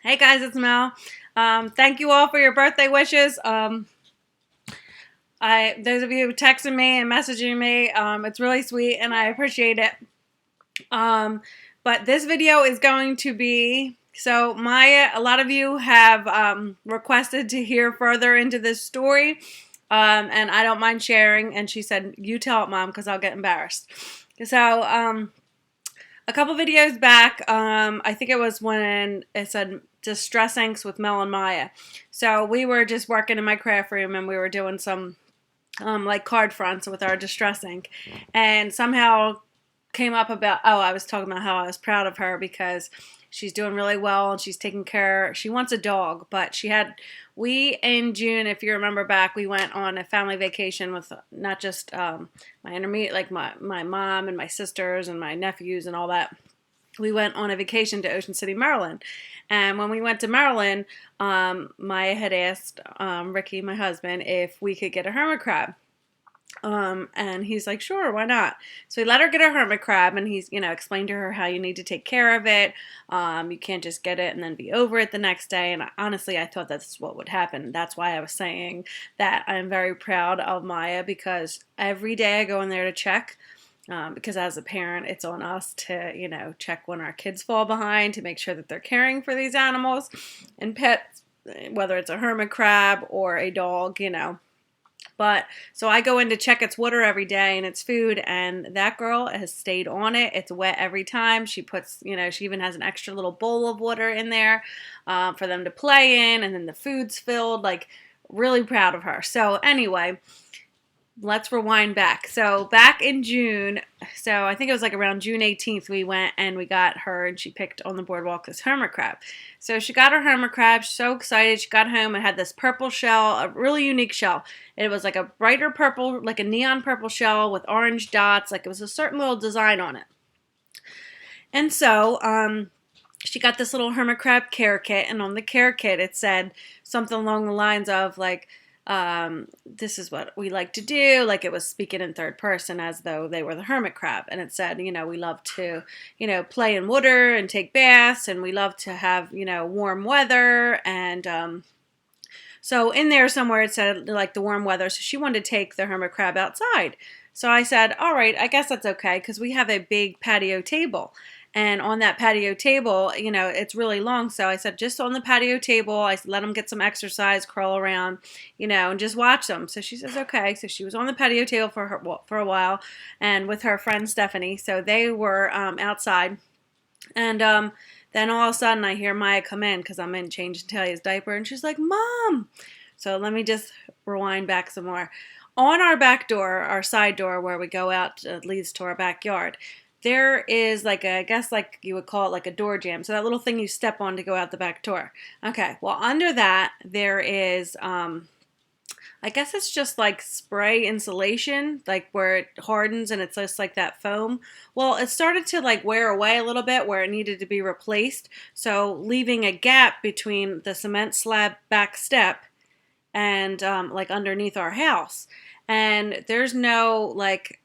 Hey guys, it's Mel. Thank you all for your birthday wishes. Those of you who texted me and messaging me, it's really sweet and I appreciate it. But this video is going to be so Maya. A lot of you have requested to hear further into this story, and I don't mind sharing. And she said, "You tell it, Mom, because I'll get embarrassed." So a couple videos back, I think it was when it said Distress Inks with Mel and Maya. So we were just working in my craft room and we were doing some like card fronts with our Distress Ink. And somehow came up about, I was talking about how I was proud of her because she's doing really well and she's taking care. She wants a dog, but we in June, if you remember back, we went on a family vacation with not just my intermediate, like my mom and my sisters and my nephews and all that. We went on a vacation to Ocean City, Maryland. And when we went to Maryland, Maya had asked Ricky, my husband, if we could get a hermit crab. And he's like, sure, why not? So he let her get a hermit crab, and he's, explained to her how you need to take care of it. You can't just get it and then be over it the next day. And honestly, I thought that's what would happen. That's why I was saying that I'm very proud of Maya, because every day I go in there to check. Because as a parent, it's on us to, check when our kids fall behind to make sure that they're caring for these animals and pets, whether it's a hermit crab or a dog. But so I go in to check its water every day and its food, and that girl has stayed on it. It's wet every time. She puts, she even has an extra little bowl of water in there for them to play in, and then the food's filled. Like, really proud of her. So anyway, let's rewind back. So back in June, so I think it was like around June 18th, we went and we got her, and she picked on the boardwalk this hermit crab. So she got her hermit crab. She's so excited. She got home and had this purple shell, a really unique shell. It was like a brighter purple, like a neon purple shell with orange dots. Like, it was a certain little design on it. And so she got this little hermit crab care kit, and on the care kit it said something along the lines of like, this is what we like to do. Like, it was speaking in third person as though they were the hermit crab. And it said, we love to, play in water and take baths, and we love to have, warm weather. And so in there somewhere it said like the warm weather. So she wanted to take the hermit crab outside. So I said, all right, I guess that's okay, because we have a big patio table. And on that patio table, it's really long. So I said, just on the patio table, I let them get some exercise, crawl around, and just watch them. So she says, okay. So she was on the patio table for a while, and with her friend Stephanie. So they were outside. And then all of a sudden I hear Maya come in, because I'm in changing Talia's diaper. And she's like, Mom. So let me just rewind back some more. On our back door, our side door where we go out, leads to our backyard, there is like I guess like you would call it like a door jamb. So that little thing you step on to go out the back door. Okay, well, under that there is, I guess it's just like spray insulation, like where it hardens and it's just like that foam. Well, it started to like wear away a little bit where it needed to be replaced. So leaving a gap between the cement slab back step and like underneath our house. And there's no like,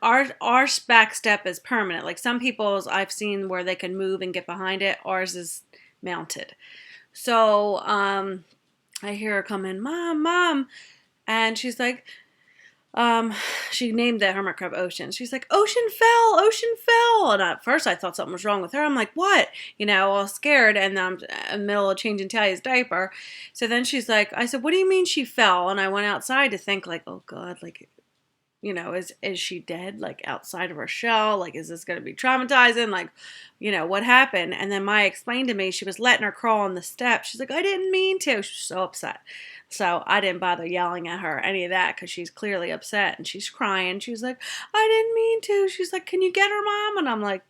our back step is permanent. Like, some people's I've seen where they can move and get behind it. Ours is mounted. So I hear her come in, Mom, and she's like, she named the hermit crab Ocean. She's like, Ocean fell. And at first I thought something was wrong with her. I'm like, what? All scared. And I'm in the middle of changing Talia's diaper. So then she's like, I said, what do you mean she fell? And I went outside to think like, oh God, like, is she dead, like outside of her shell? Like, is this going to be traumatizing? Like, what happened? And then Maya explained to me she was letting her crawl on the steps. She's like, I didn't mean to. She's so upset. So I didn't bother yelling at her, any of that, because she's clearly upset and she's crying. She was like, I didn't mean to. She's like, can you get her, Mom? And I'm like,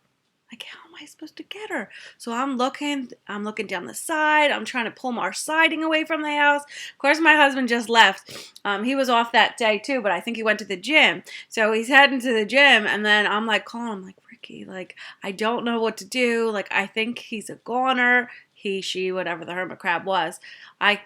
how am I supposed to get her? So I'm looking down the side. I'm trying to pull our siding away from the house. Of course, my husband just left. He was off that day too, but I think he went to the gym. So he's heading to the gym, and then I'm like calling him like, Ricky, like, I don't know what to do. Like, I think he's a goner. he, she, whatever the hermit crab was. It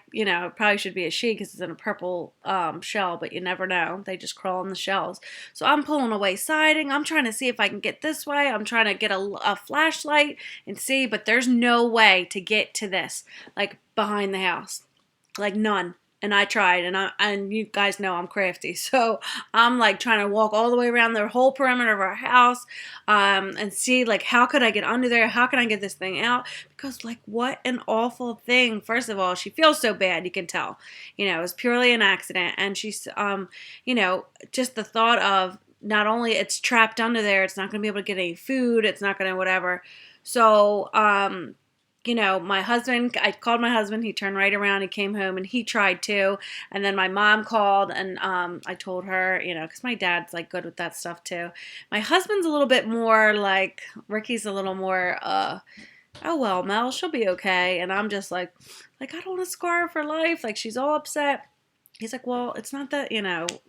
probably should be a she because it's in a purple shell, but you never know. They just crawl in the shells. So I'm pulling away siding. I'm trying to see if I can get this way. I'm trying to get a flashlight and see, but there's no way to get to this, like behind the house, like none. And I tried, and you guys know I'm crafty, so I'm like trying to walk all the way around the whole perimeter of our house, and see like how could I get under there? How can I get this thing out? Because like what an awful thing. First of all, she feels so bad. You can tell, it was purely an accident, and she's just the thought of not only it's trapped under there, it's not going to be able to get any food. It's not going to whatever. So I called my husband, he turned right around, he came home and he tried too. And then my mom called and I told her, because my dad's like good with that stuff too. My husband's a little bit more like, Ricky's a little more, oh well, Mel, she'll be okay. And I'm just like, I don't want to scar her for life. Like she's all upset. He's like, well, it's not that,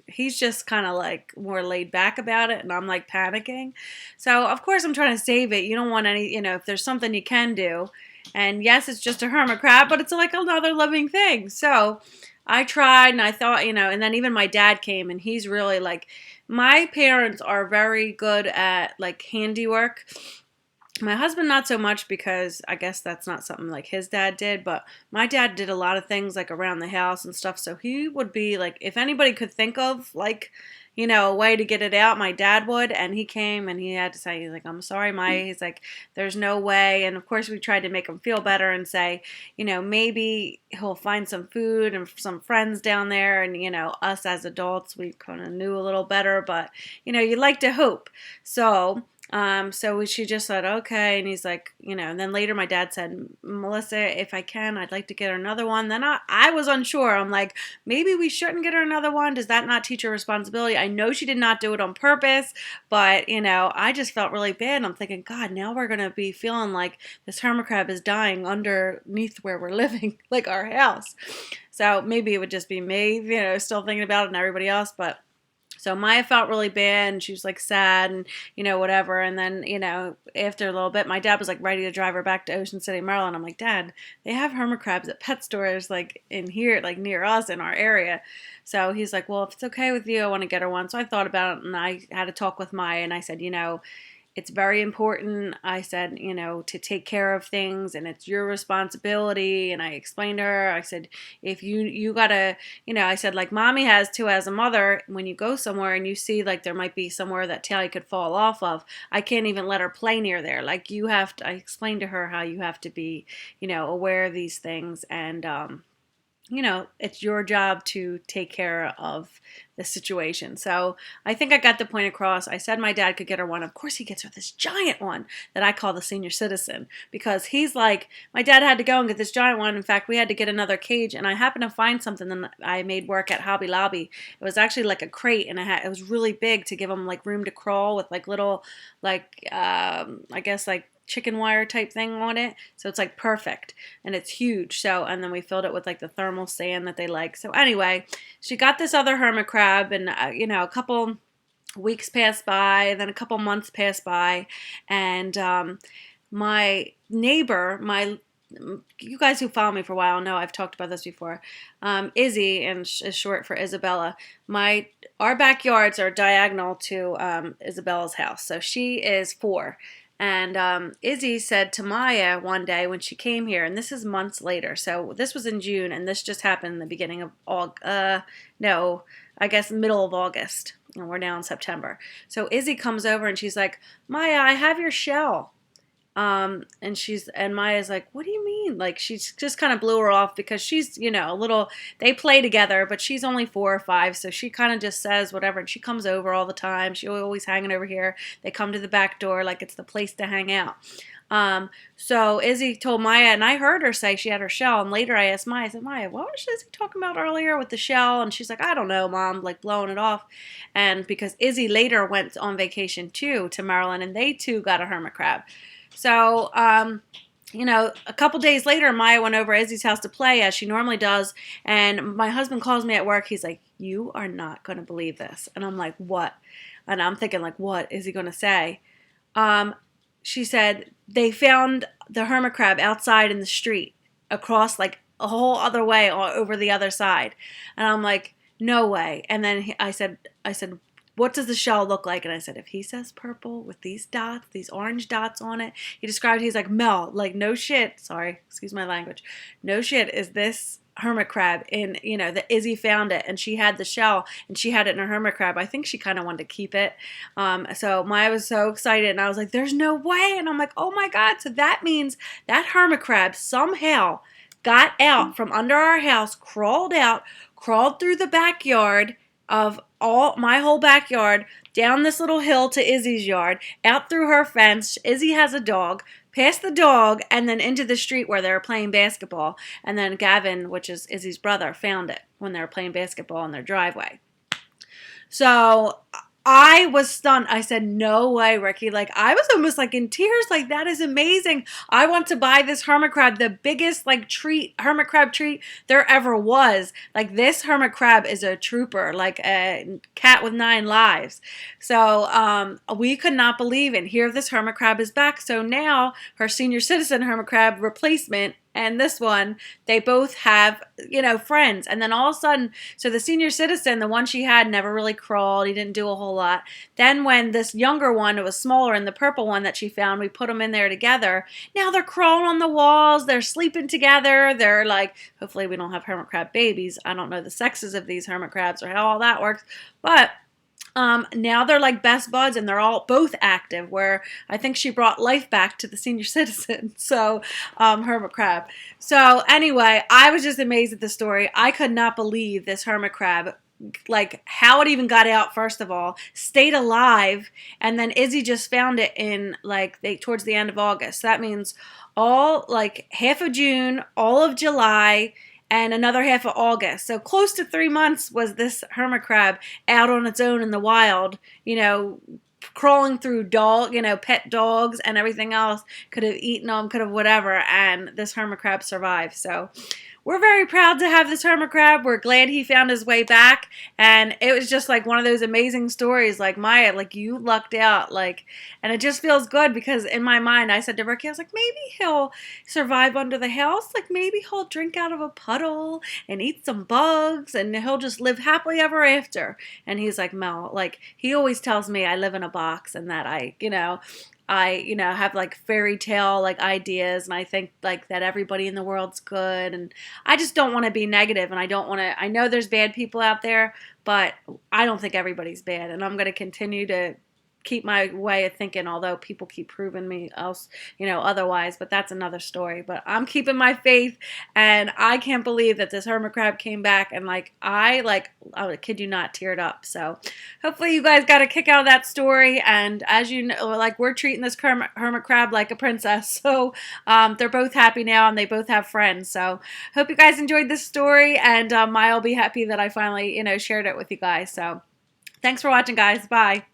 he's just kind of like more laid back about it. And I'm like panicking. So of course I'm trying to save it. You don't want any, if there's something you can do. And yes, it's just a hermit crab, but it's like another living thing. So I tried and I thought, and then even my dad came and he's really like, my parents are very good at like handiwork. My husband, not so much because I guess that's not something like his dad did, but my dad did a lot of things like around the house and stuff. So he would be like, if anybody could think of like, a way to get it out, my dad would. And he came and he had to say, he's like, I'm sorry, Maya. He's like, there's no way. And of course we tried to make him feel better and say, maybe he'll find some food and some friends down there. And, us as adults, we kind of knew a little better, but, you'd like to hope. So she just said, okay. And he's like, and then later my dad said, Melissa, if I can, I'd like to get her another one. Then I was unsure. I'm like, maybe we shouldn't get her another one. Does that not teach her responsibility? I know she did not do it on purpose, but, I just felt really bad. I'm thinking, God, now we're going to be feeling like this hermit crab is dying underneath where we're living, like our house. So maybe it would just be me, still thinking about it and everybody else, but so Maya felt really bad and she was like sad and, whatever. And then, after a little bit, my dad was like ready to drive her back to Ocean City, Maryland. I'm like, Dad, they have hermit crabs at pet stores like in here, like near us in our area. So he's like, well, if it's okay with you, I want to get her one. So I thought about it and I had a talk with Maya and I said, it's very important, I said, to take care of things and it's your responsibility. And I explained to her, I said, if you gotta, I said, like mommy has too as a mother, when you go somewhere and you see like there might be somewhere that Tally could fall off of, I can't even let her play near there. Like you have to, I explained to her how you have to be, aware of these things and, it's your job to take care of the situation. So I think I got the point across. I said my dad could get her one. Of course he gets her this giant one that I call the senior citizen because he's like, my dad had to go and get this giant one. In fact, we had to get another cage and I happened to find something that I made work at Hobby Lobby. It was actually like a crate and it was really big to give him like room to crawl with like little like, I guess like chicken wire type thing on it. So it's like perfect and it's huge. So, and then we filled it with like the thermal sand that they like. So anyway, she got this other hermit crab and, a couple weeks passed by, then a couple months passed by. And my neighbor, you guys who follow me for a while know I've talked about this before. Izzy, and is short for Isabella. Our backyards are diagonal to Isabella's house. So she is 4. And Izzy said to Maya one day when she came here, and this is months later, so this was in June, and this just happened in the beginning of middle of August, and we're now in September. So Izzy comes over and she's like, Maya, I have your shell. And Maya's like, what do you mean? Like, she just kind of blew her off because she's, they play together, but she's only 4 or 5. So she kind of just says whatever. And she comes over all the time. She's always hanging over here. They come to the back door like it's the place to hang out. So Izzy told Maya, and I heard her say she had her shell. And later I asked Maya, I said, Maya, what was Izzy talking about earlier with the shell? And she's like, I don't know, Mom, like blowing it off. And because Izzy later went on vacation too to Maryland, and they too got a hermit crab. So, a couple days later, Maya went over Izzy's house to play as she normally does. And my husband calls me at work. He's like, you are not going to believe this. And I'm like, what? And I'm thinking like, what is he going to say? She said they found the hermit crab outside in the street, across like a whole other way over the other side. And I'm like, no way. And then I said, what does the shell look like? And I said, if he says purple with these dots, these orange dots on it, he described, he's like, Mel, like, no shit, sorry, excuse my language, no shit, is this hermit crab in, that Izzy found it, and she had the shell, and she had it in her hermit crab. I think she kind of wanted to keep it. So Maya was so excited, and I was like, there's no way. And I'm like, oh my God. So that means that hermit crab somehow got out from under our house, crawled through the backyard of my whole backyard, down this little hill to Izzy's yard, out through her fence. Izzy has a dog, past the dog, and then into the street where they were playing basketball. And then Gavin, which is Izzy's brother, found it when they were playing basketball in their driveway. So I was stunned. I said, no way, Ricky. Like, I was almost like in tears. Like, that is amazing. I want to buy this hermit crab, the biggest like hermit crab treat there ever was. Like, this hermit crab is a trooper, like a cat with 9 lives. So we could not believe it. Here, this hermit crab is back. So now her senior citizen hermit crab replacement and this one, they both have, friends. And then all of a sudden, so the senior citizen, the one she had, never really crawled. He didn't do a whole lot. Then when this younger one, it was smaller, and the purple one that she found, we put them in there together. Now they're crawling on the walls. They're sleeping together. They're like, hopefully we don't have hermit crab babies. I don't know the sexes of these hermit crabs or how all that works. But now they're like best buds, and they're all both active, where I think she brought life back to the senior citizen. So, hermit crab. So anyway, I was just amazed at the story. I could not believe this hermit crab, like how it even got out, first of all, stayed alive, and then Izzy just found it in towards the end of August. So that means all like half of June, all of July, and another half of August. So close to 3 months was this hermit crab out on its own in the wild, crawling through pet dogs and everything else. Could have eaten them, could have whatever, and this hermit crab survived. So we're very proud to have this hermit crab. We're glad he found his way back. And it was just like one of those amazing stories. Like, Maya, like, you lucked out. Like, and it just feels good because in my mind, I said to Ricky, I was like, maybe he'll survive under the house. Like, maybe he'll drink out of a puddle and eat some bugs and he'll just live happily ever after. And he's like, Mel, like, he always tells me I live in a box and that I have like fairy tale like ideas, and I think like that everybody in the world's good, and I just don't want to be negative, and I know there's bad people out there, but I don't think everybody's bad, and I'm going to continue to keep my way of thinking, although people keep proving me else, otherwise, but that's another story. But I'm keeping my faith, and I can't believe that this hermit crab came back, and I kid you not, teared up. So hopefully you guys got a kick out of that story, and as you know, like, we're treating this hermit crab like a princess. So they're both happy now, and they both have friends. So hope you guys enjoyed this story, and Maya will be happy that I finally, shared it with you guys. So thanks for watching, guys. Bye.